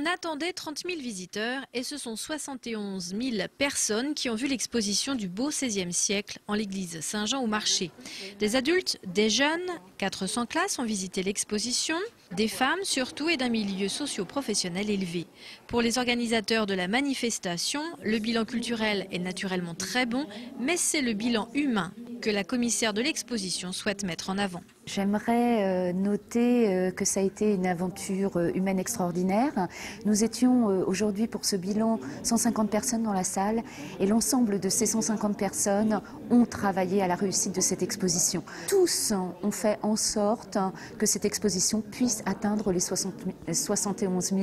On attendait 30 000 visiteurs et ce sont 71 000 personnes qui ont vu l'exposition du beau XVIe siècle en l'église Saint-Jean au marché. Des adultes, des jeunes, 400 classes ont visité l'exposition, des femmes surtout et d'un milieu socio-professionnel élevé. Pour les organisateurs de la manifestation, le bilan culturel est naturellement très bon, mais c'est le bilan humain que la commissaire de l'exposition souhaite mettre en avant. J'aimerais noter que ça a été une aventure humaine extraordinaire. Nous étions aujourd'hui pour ce bilan 150 personnes dans la salle et l'ensemble de ces 150 personnes ont travaillé à la réussite de cette exposition. Tous ont fait en sorte que cette exposition puisse atteindre les 71 000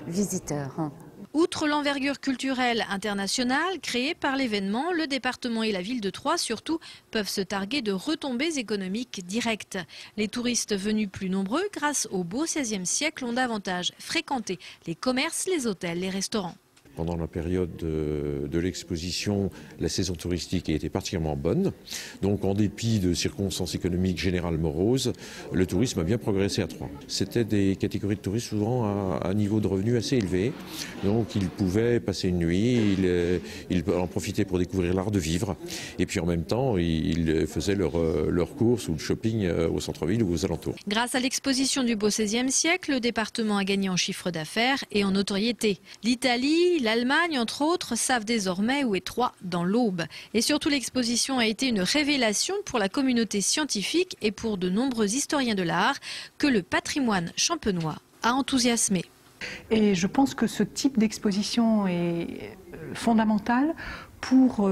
visiteurs. Outre l'envergure culturelle internationale créée par l'événement, le département et la ville de Troyes surtout peuvent se targuer de retombées économiques directes. Les touristes venus plus nombreux grâce au beau XVIe siècle ont davantage fréquenté les commerces, les hôtels, les restaurants. Pendant la période de l'exposition, la saison touristique a été particulièrement bonne. Donc en dépit de circonstances économiques générales moroses, le tourisme a bien progressé à Troyes. C'était des catégories de touristes souvent à un niveau de revenus assez élevé. Donc ils pouvaient passer une nuit, ils en profitaient pour découvrir l'art de vivre. Et puis en même temps, ils faisaient leurs courses ou le shopping au centre-ville ou aux alentours. Grâce à l'exposition du beau XVIe siècle, le département a gagné en chiffre d'affaires et en notoriété. L'Italie, l'Allemagne, entre autres, savent désormais où est Troyes dans l'Aube. Et surtout, l'exposition a été une révélation pour la communauté scientifique et pour de nombreux historiens de l'art que le patrimoine champenois a enthousiasmé. Et je pense que ce type d'exposition est fondamental pour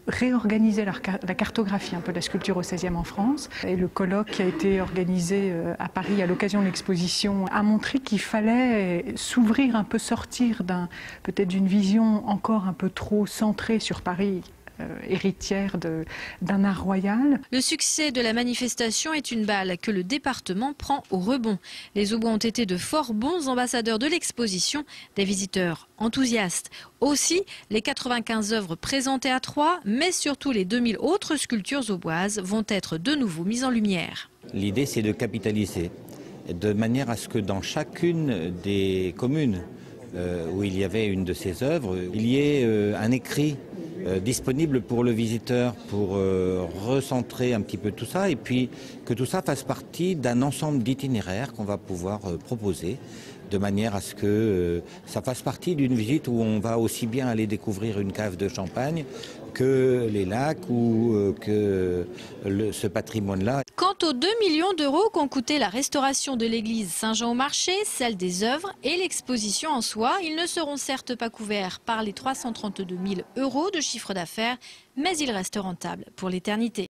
réorganiser la cartographie un peu de la sculpture au XVIe en France. Et le colloque qui a été organisé à Paris à l'occasion de l'exposition a montré qu'il fallait s'ouvrir un peu, sortir peut-être d'une vision encore un peu trop centrée sur Paris, héritière d'un art royal. Le succès de la manifestation est une balle que le département prend au rebond. Les Aubois ont été de fort bons ambassadeurs de l'exposition, des visiteurs enthousiastes. Aussi, les 95 œuvres présentées à Troyes, mais surtout les 2000 autres sculptures auboises vont être de nouveau mises en lumière. L'idée, c'est de capitaliser, de manière à ce que dans chacune des communes où il y avait une de ces œuvres, il y ait un écrit disponible pour le visiteur pour recentrer un petit peu tout ça et puis que tout ça fasse partie d'un ensemble d'itinéraires qu'on va pouvoir proposer de manière à ce que ça fasse partie d'une visite où on va aussi bien aller découvrir une cave de champagne que les lacs ou que ce patrimoine-là. Quant aux 2 millions d'euros qu'ont coûté la restauration de l'église Saint-Jean au marché, celle des œuvres et l'exposition en soi, ils ne seront certes pas couverts par les 332 000 euros de chiffre d'affaires, mais ils restent rentables pour l'éternité.